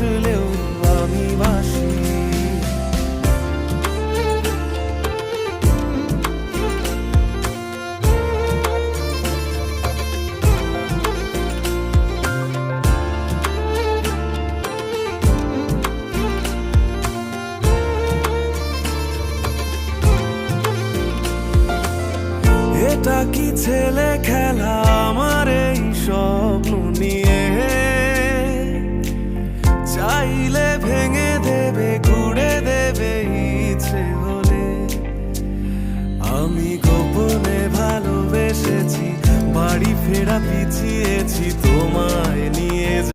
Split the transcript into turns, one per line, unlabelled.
ভাসলেও আমি ভাসি। এটা কি ছেলে খেলা আমার এই সব?